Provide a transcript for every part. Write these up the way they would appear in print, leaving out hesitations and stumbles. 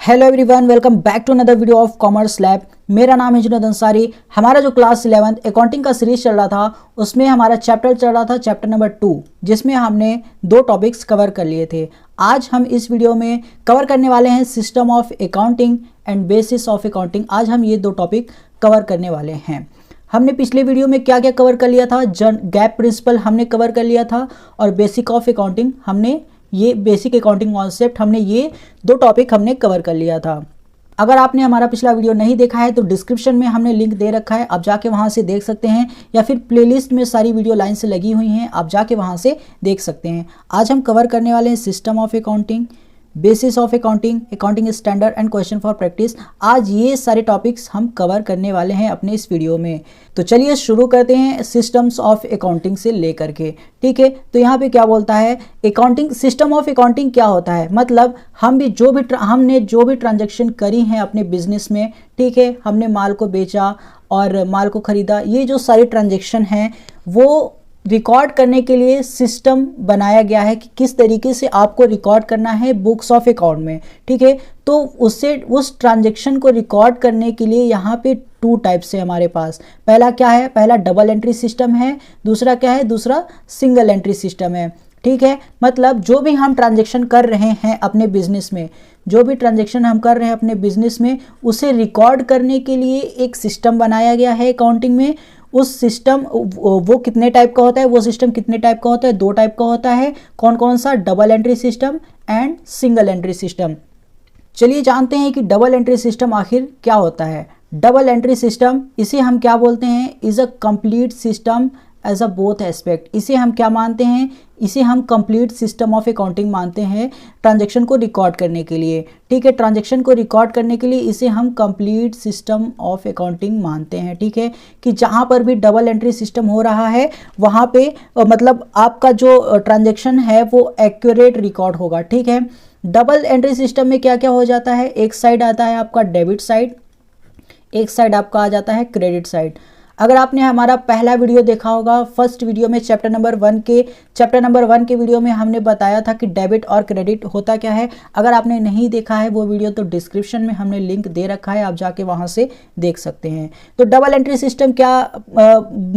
Hello everyone, welcome back to another video of commerce lab. मेरा नाम है जुनैद अंसारी। हमारा जो क्लास 11 अकाउंटिंग का सीरीज चल रहा था उसमें हमारा चैप्टर चल रहा था चैप्टर नंबर 2, जिसमें हमने 2 टॉपिक्स कवर कर लिए थे। आज हम इस वीडियो में कवर करने वाले हैं system of accounting and bases of accounting. आज हम ये 2 टॉपिक कवर करने वाले हैं। हमने पिछले वीडियो में क्या क्या कवर कर लिया था, गैप प्रिंसिपल हमने कवर कर लिया था और बेसिक ऑफ अकाउंटिंग हमने ये बेसिक अकाउंटिंग कॉन्सेप्ट हमने ये 2 टॉपिक हमने कवर कर लिया था। अगर आपने हमारा पिछला वीडियो नहीं देखा है तो डिस्क्रिप्शन में हमने लिंक दे रखा है, आप जाके वहां से देख सकते हैं, या फिर प्लेलिस्ट में सारी वीडियो लाइन से लगी हुई हैं, आप जाके वहां से देख सकते हैं। आज हम कवर करने वाले हैं system of accounting, basis of accounting, accounting standard and question for practice. आज ये सारे टॉपिक्स हम कवर करने वाले हैं अपने इस वीडियो में। तो चलिए शुरू करते हैं सिस्टम्स ऑफ अकाउंटिंग से लेकर के। ठीक है, तो यहाँ पे क्या बोलता है, अकाउंटिंग सिस्टम ऑफ अकाउंटिंग क्या होता है, मतलब हमने जो भी ट्रांजैक्शन करी हैं अपने बिजनेस में, ठीक है, हमने माल को बेचा और माल को खरीदा, ये जो सारी ट्रांजैक्शन हैं वो रिकॉर्ड करने के लिए सिस्टम बनाया गया है कि किस तरीके से आपको रिकॉर्ड करना है बुक्स ऑफ अकाउंट में। ठीक है, तो उससे उस ट्रांजैक्शन को रिकॉर्ड करने के लिए यहाँ पे 2 टाइप्स है हमारे पास। पहला क्या है, पहला डबल एंट्री सिस्टम है, दूसरा क्या है, दूसरा सिंगल एंट्री सिस्टम है। ठीक है, मतलब जो भी हम ट्रांजैक्शन कर रहे हैं अपने बिजनेस में, जो भी ट्रांजैक्शन हम कर रहे हैं अपने बिजनेस में, उसे रिकॉर्ड करने के लिए एक सिस्टम बनाया गया है अकाउंटिंग में। उस सिस्टम वो कितने टाइप का होता है, वो सिस्टम कितने टाइप का होता है, 2 टाइप का होता है। कौन कौन सा, double entry system and single entry system. चलिए जानते हैं कि डबल एंट्री सिस्टम आखिर क्या होता है। डबल एंट्री सिस्टम, इसे हम क्या बोलते हैं, is a complete system as a both aspect. इसे हम क्या मानते हैं, इसे हम कंप्लीट सिस्टम ऑफ अकाउंटिंग मानते हैं ट्रांजैक्शन को रिकॉर्ड करने के लिए। ठीक है, ट्रांजैक्शन को रिकॉर्ड करने के लिए इसे हम कंप्लीट सिस्टम ऑफ अकाउंटिंग मानते हैं। ठीक है, कि जहाँ पर भी डबल एंट्री सिस्टम हो रहा है वहाँ पे मतलब आपका जो ट्रांजैक्शन है वो एक्यूरेट रिकॉर्ड होगा। ठीक है, डबल एंट्री सिस्टम में क्या क्या हो जाता है, एक साइड आता है आपका डेबिट साइड, एक साइड आपका आ जाता है क्रेडिट साइड। अगर आपने हमारा पहला वीडियो देखा होगा, फर्स्ट वीडियो में चैप्टर नंबर 1 के वीडियो में हमने बताया था कि डेबिट और क्रेडिट होता क्या है। अगर आपने नहीं देखा है वो वीडियो तो डिस्क्रिप्शन में हमने लिंक दे रखा है, आप जाके वहां से देख सकते हैं। तो डबल एंट्री सिस्टम क्या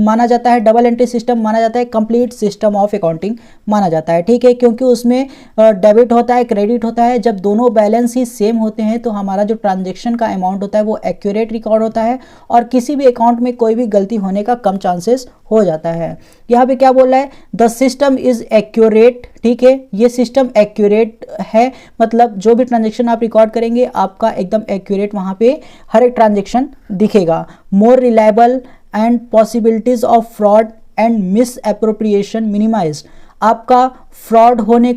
माना जाता है, डबल एंट्री सिस्टम माना जाता है कंप्लीट सिस्टम ऑफ अकाउंटिंग माना जाता है। ठीक है, क्योंकि उसमें डेबिट होता है, क्रेडिट होता है। जब दोनों बैलेंस ही सेम होते हैं तो हमारा जो ट्रांजेक्शन का अमाउंट होता है वो एक्यूरेट रिकॉर्ड होता है और किसी भी अकाउंट में कोई भी गलती होने का कम चांसेस हो जाता है। यहाँ पे क्या बोल रहा है, द सिस्टम इज एक्यूरेट। ठीक है, ये सिस्टम एक्यूरेट है, मतलब जो भी ट्रांजैक्शन आप रिकॉर्ड करेंगे आपका एकदम एक्यूरेट वहाँ पे हर एक ट्रांजैक्शन दिखेगा। More reliable and possibilities of fraud and misappropriation minimize. आपका फ्रॉड होने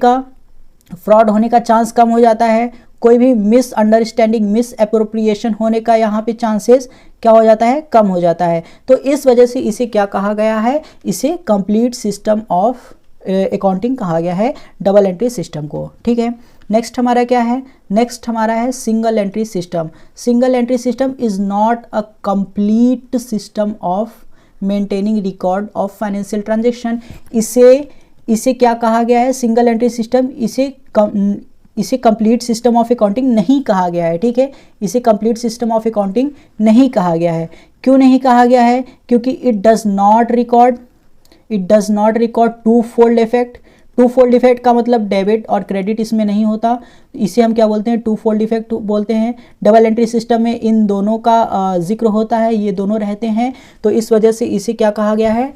का चांस कम हो जाता है, कोई भी मिस अंडरस्टैंडिंग, मिस एप्रोप्रिएशन होने का यहाँ पे चांसेस क्या हो जाता है, कम हो जाता है। तो इस वजह से इसे क्या कहा गया है, इसे कंप्लीट सिस्टम ऑफ अकाउंटिंग कहा गया है डबल एंट्री सिस्टम को। ठीक है, नेक्स्ट हमारा क्या है, नेक्स्ट हमारा है single entry system. Single entry system is not a complete system of maintaining record of financial transaction. इसे क्या कहा गया है, सिंगल एंट्री सिस्टम, इसे कंप्लीट सिस्टम ऑफ अकाउंटिंग नहीं कहा गया है। ठीक है, इसे कंप्लीट सिस्टम ऑफ अकाउंटिंग नहीं कहा गया है। क्यों नहीं कहा गया है, क्योंकि it does not record two fold effect. Two fold effect का मतलब डेबिट और क्रेडिट इसमें नहीं होता, इसे हम क्या बोलते हैं, टू फोल्ड इफेक्ट बोलते हैं। डबल एंट्री सिस्टम में इन दोनों का जिक्र होता है, ये दोनों रहते हैं, तो इस वजह से इसे क्या कहा गया है,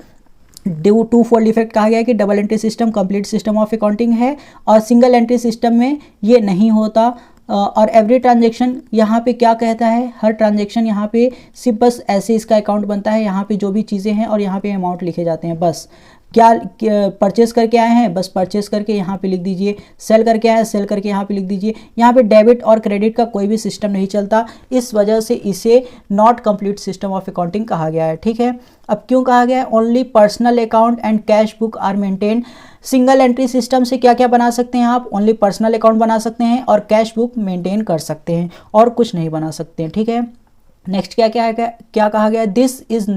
टू फोल्ड इफेक्ट कहा गया है कि double entry system complete system of accounting है। और सिंगल एंट्री सिस्टम में ये नहीं होता। और एवरी ट्रांजैक्शन यहाँ पे क्या कहता है, हर ट्रांजैक्शन यहाँ पे सिर्फ बस ऐसे इसका अकाउंट बनता है, यहाँ पे जो भी चीज़ें हैं और यहाँ पे अमाउंट लिखे जाते हैं। बस क्या परचेस करके आए हैं, बस परचेस करके यहाँ पे लिख दीजिए, सेल करके आए हैं, सेल करके यहाँ पे लिख दीजिए। यहाँ पे डेबिट और क्रेडिट का कोई भी सिस्टम नहीं चलता, इस वजह से इसे not complete system of accounting कहा गया है। ठीक है, अब क्यों कहा गया है, only personal account and cash book are maintain. Single entry system से क्या क्या बना सकते हैं आप, ओनली पर्सनल अकाउंट बना सकते हैं और कैश बुक मेंटेन कर सकते हैं, और कुछ नहीं बना सकते हैं। ठीक है, नेक्स्ट क्या कहा गया, this is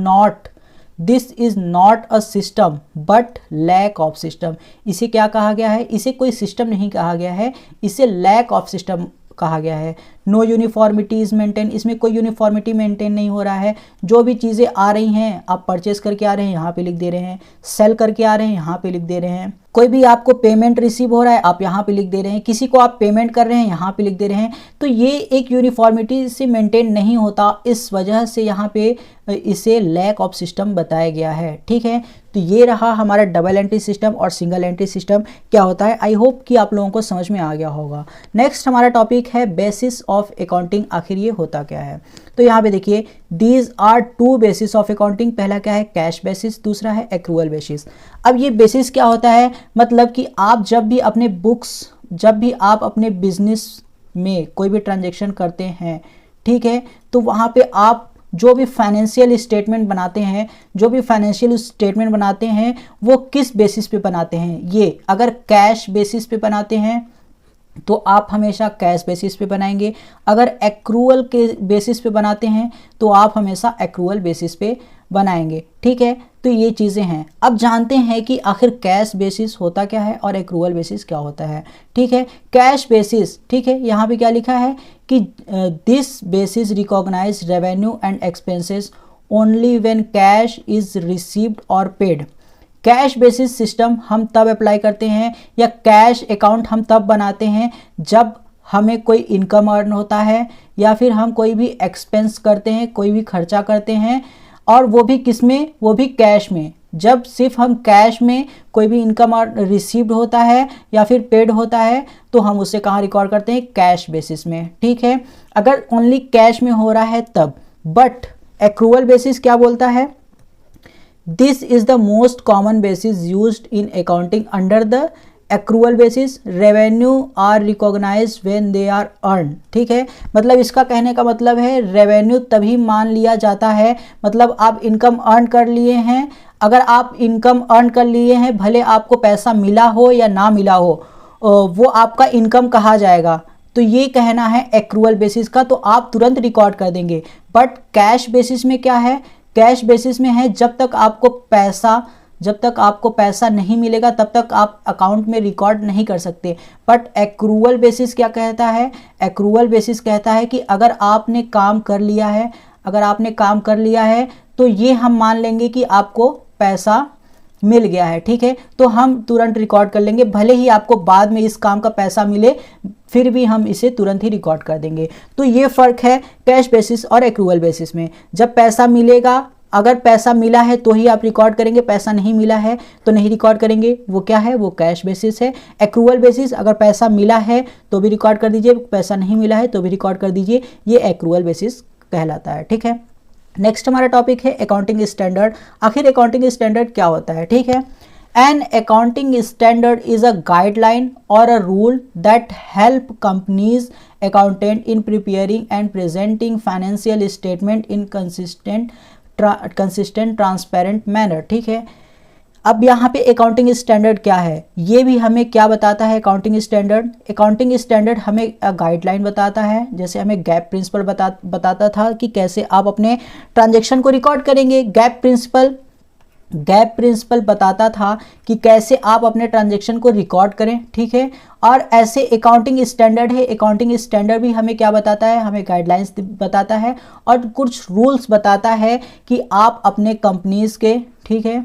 not a system but lack of system. इसे क्या कहा गया है, इसे कोई सिस्टम नहीं कहा गया है, इसे लैक ऑफ सिस्टम कहा गया है। नो यूनिफॉर्मिटी इज मेंटेन, इसमें कोई यूनिफॉर्मिटी मेंटेन नहीं हो रहा है। जो भी चीज़ें आ रही हैं आप परचेस करके आ रहे हैं यहाँ पे लिख दे रहे हैं, सेल करके आ रहे हैं यहाँ पे लिख दे रहे हैं, कोई भी आपको पेमेंट रिसीव हो रहा है आप यहाँ पे लिख दे रहे हैं, किसी को आप पेमेंट कर रहे हैं यहाँ पे लिख दे रहे हैं। तो ये एक यूनिफॉर्मिटी से मेंटेन नहीं होता, इस वजह से यहाँ पे इसे लैक ऑफ सिस्टम बताया गया है। ठीक है, तो ये रहा हमारा डबल एंट्री सिस्टम और सिंगल एंट्री सिस्टम क्या होता है। आई होप कि आप लोगों को समझ में आ गया होगा। नेक्स्ट हमारा टॉपिक है बेसिस ऑफ अकाउंटिंग। आखिर ये होता क्या है, तो यहाँ पे देखिए these are two basis of accounting. पहला क्या है, कैश बेसिस, दूसरा है एक्रूअल बेसिस। अब ये बेसिस क्या होता है, मतलब कि आप जब भी अपने बुक्स, जब भी आप अपने बिजनेस में कोई भी ट्रांजेक्शन करते हैं, ठीक है, तो वहाँ पे आप जो भी फाइनेंशियल स्टेटमेंट बनाते हैं, जो भी फाइनेंशियल स्टेटमेंट बनाते हैं वो किस बेसिस पे बनाते हैं। ये अगर कैश बेसिस पे बनाते हैं तो आप हमेशा कैश बेसिस पे बनाएंगे, अगर एक्रूअल के बेसिस पे बनाते हैं तो आप हमेशा एक्रूअल बेसिस पे बनाएंगे। ठीक है, तो ये चीज़ें हैं। अब जानते हैं कि आखिर कैश बेसिस होता क्या है और एक्रूअल बेसिस क्या होता है। ठीक है, कैश बेसिस, ठीक है, यहाँ पे क्या लिखा है कि this basis recognize revenue and expenses only when cash is received और पेड। कैश बेसिस सिस्टम हम तब अप्लाई करते हैं या कैश अकाउंट हम तब बनाते हैं जब हमें कोई इनकम अर्न होता है या फिर हम कोई भी एक्सपेंस करते हैं, कोई भी खर्चा करते हैं, और वो भी किस में, वो भी कैश में। जब सिर्फ हम कैश में कोई भी इनकम रिसीव्ड होता है या फिर पेड होता है तो हम उसे कहाँ रिकॉर्ड करते हैं, कैश बेसिस में। ठीक है, अगर ओनली कैश में हो रहा है तब। बट एक्रूअल बेसिस क्या बोलता है, this is the most common basis used in accounting. Under the accrual basis revenue are recognize when they are earn. ठीक है, मतलब इसका कहने का मतलब है रेवेन्यू तभी मान लिया जाता है, मतलब आप इनकम अर्न कर लिए हैं, अगर आप इनकम अर्न कर लिए हैं भले आपको पैसा मिला हो या ना मिला हो, वो आपका इनकम कहा जाएगा। तो ये कहना है एक्रूअल बेसिस का, तो आप तुरंत रिकॉर्ड कर देंगे। बट कैश बेसिस में क्या है, कैश बेसिस में है जब तक आपको पैसा नहीं मिलेगा तब तक आप अकाउंट में रिकॉर्ड नहीं कर सकते। बट एक्रूअल बेसिस क्या कहता है, एक्रूअल बेसिस कहता है कि अगर आपने काम कर लिया है, अगर आपने काम कर लिया है तो ये हम मान लेंगे कि आपको पैसा मिल गया है। ठीक है, तो हम तुरंत रिकॉर्ड कर लेंगे, भले ही आपको बाद में इस काम का पैसा मिले फिर भी हम इसे तुरंत ही रिकॉर्ड कर देंगे। तो ये फ़र्क है कैश बेसिस और एक्रूअल बेसिस में। जब पैसा मिलेगा, अगर पैसा मिला है तो ही आप रिकॉर्ड करेंगे, पैसा नहीं मिला है तो नहीं रिकॉर्ड करेंगे, वो क्या है, वो कैश बेसिस है। एक्रूअल बेसिस अगर पैसा मिला है तो भी रिकॉर्ड कर दीजिए, पैसा नहीं मिला है तो भी रिकॉर्ड कर दीजिए, ये एक्रूअल बेसिस कहलाता है। ठीक है, नेक्स्ट हमारा टॉपिक है अकाउंटिंग स्टैंडर्ड। आखिर अकाउंटिंग स्टैंडर्ड क्या होता है। ठीक है, an accounting standard is a guideline और a rule that help companies accountant in preparing and presenting financial statement in consistent transparent manner. ठीक है, अब यहाँ पे अकाउंटिंग स्टैंडर्ड क्या है, ये भी हमें क्या बताता है अकाउंटिंग स्टैंडर्ड। अकाउंटिंग स्टैंडर्ड हमें गाइडलाइन बताता है, जैसे हमें गैप प्रिंसिपल बताता था कि कैसे आप अपने ट्रांजैक्शन को रिकॉर्ड करेंगे। गैप प्रिंसिपल बताता था कि कैसे आप अपने ट्रांजैक्शन को रिकॉर्ड करें। ठीक है, और ऐसे अकाउंटिंग स्टैंडर्ड है, अकाउंटिंग स्टैंडर्ड भी हमें क्या बताता है, हमें गाइडलाइंस बताता है और कुछ रूल्स बताता है कि आप अपने कंपनीज़ के, ठीक है,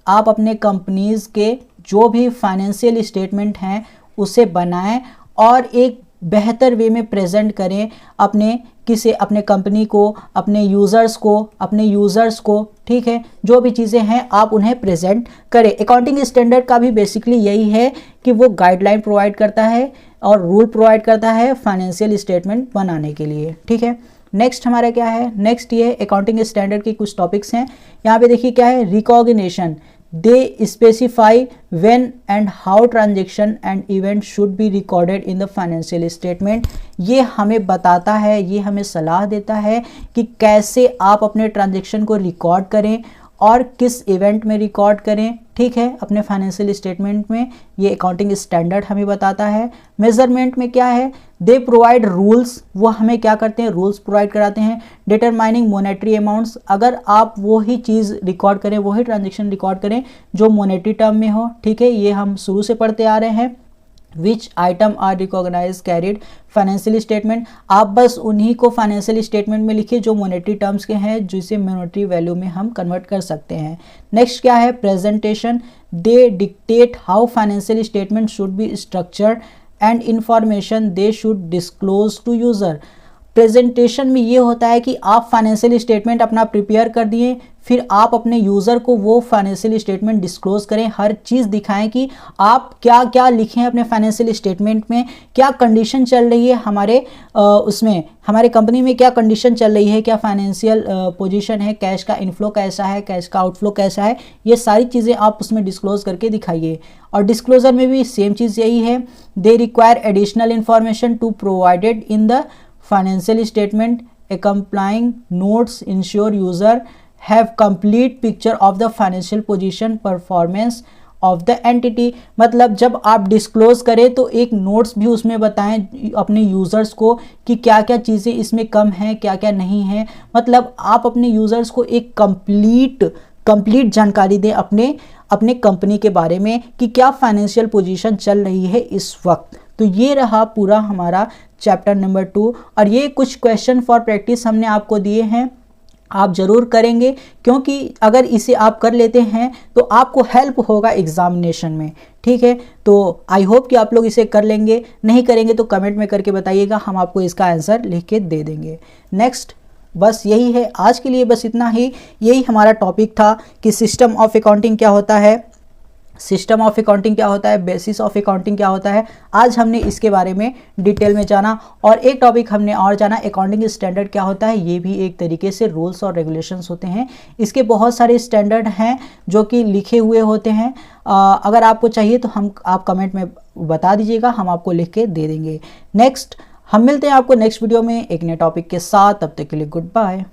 आप अपने कंपनीज़ के जो भी फाइनेंशियल स्टेटमेंट हैं उसे बनाएं और एक बेहतर वे में प्रेजेंट करें अपने कंपनी को, अपने यूज़र्स को। ठीक है, जो भी चीज़ें हैं आप उन्हें प्रेजेंट करें। अकाउंटिंग स्टैंडर्ड का भी बेसिकली यही है कि वो गाइडलाइन प्रोवाइड करता है और रूल प्रोवाइड करता है फाइनेंशियल स्टेटमेंट बनाने के लिए। ठीक है, नेक्स्ट हमारा क्या है, नेक्स्ट ये अकाउंटिंग स्टैंडर्ड के कुछ टॉपिक्स हैं। यहाँ पे देखिए क्या है, recognition. They specify when and how transaction and event should be recorded in the financial statement। ये हमें बताता है, ये हमें सलाह देता है कि कैसे आप अपने ट्रांजैक्शन को रिकॉर्ड करें और किस इवेंट में रिकॉर्ड करें। ठीक है, अपने फाइनेंशियल स्टेटमेंट में ये अकाउंटिंग स्टैंडर्ड हमें बताता है। मेजरमेंट में क्या है, दे प्रोवाइड रूल्स, वो हमें क्या करते हैं, रूल्स प्रोवाइड कराते हैं। डिटरमाइनिंग मॉनेटरी अमाउंट्स, अगर आप वो ही चीज़ रिकॉर्ड करें, वही ट्रांजेक्शन रिकॉर्ड करें जो मॉनेटरी टर्म में हो। ठीक है, ये हम शुरू से पढ़ते आ रहे हैं। Which item are recognize carried financial statement. आप बस उन्हीं को फाइनेंशियल स्टेटमेंट में लिखिए जो मॉनेटरी टर्म्स के हैं, जिसे मॉनेटरी वैल्यू में हम कन्वर्ट कर सकते हैं। नेक्स्ट क्या है, presentation. They dictate how financial statement should be structured and information they should disclose to user. Presentation में ये होता है कि आप फाइनेंशियल स्टेटमेंट अपना प्रिपेयर कर दिए, फिर आप अपने यूज़र को वो फाइनेंशियल स्टेटमेंट डिस्क्लोज करें, हर चीज़ दिखाएं कि आप क्या क्या लिखे हैं अपने फाइनेंशियल स्टेटमेंट में, क्या कंडीशन चल रही है हमारे उसमें, हमारे कंपनी में क्या कंडीशन चल रही है, क्या फाइनेंशियल पोजीशन है, कैश का इनफ्लो कैसा है, कैश का आउटफ्लो कैसा है, ये सारी चीज़ें आप उसमें डिस्क्लोज करके दिखाइए। और डिस्क्लोजर में भी सेम चीज़ यही है, they require additional information to provided in the financial statement, accompanying notes ensure user have complete picture of the financial position performance of the entity। मतलब जब आप डिस्क्लोज करें तो एक नोट्स भी उसमें बताएं अपने यूज़र्स को कि क्या क्या चीज़ें इसमें कम हैं, क्या क्या नहीं है। मतलब आप अपने यूज़र्स को एक कंप्लीट जानकारी दें अपने कंपनी के बारे में कि क्या फाइनेंशियल पोजीशन चल रही है इस वक्त। तो ये रहा पूरा हमारा चैप्टर नंबर 2, और ये कुछ क्वेश्चन फॉर प्रैक्टिस हमने आपको दिए हैं, आप ज़रूर करेंगे, क्योंकि अगर इसे आप कर लेते हैं तो आपको हेल्प होगा एग्जामिनेशन में। ठीक है, तो आई होप कि आप लोग इसे कर लेंगे, नहीं करेंगे तो कमेंट में करके बताइएगा, हम आपको इसका आंसर लिख के दे देंगे। नेक्स्ट बस यही है आज के लिए, बस इतना ही। यही हमारा टॉपिक था कि सिस्टम ऑफ अकाउंटिंग क्या होता है, सिस्टम ऑफ अकाउंटिंग क्या होता है, बेसिस ऑफ अकाउंटिंग क्या होता है। आज हमने इसके बारे में डिटेल में जाना। और एक टॉपिक हमने और जाना, अकाउंटिंग स्टैंडर्ड क्या होता है। ये भी एक तरीके से रूल्स और रेगुलेशंस होते हैं। इसके बहुत सारे स्टैंडर्ड हैं जो कि लिखे हुए होते हैं। अगर आपको चाहिए तो आप कमेंट में बता दीजिएगा, हम आपको लिख के दे देंगे। नेक्स्ट हम मिलते हैं आपको नेक्स्ट वीडियो में एक नए टॉपिक के साथ। तब तक के लिए गुड बाय।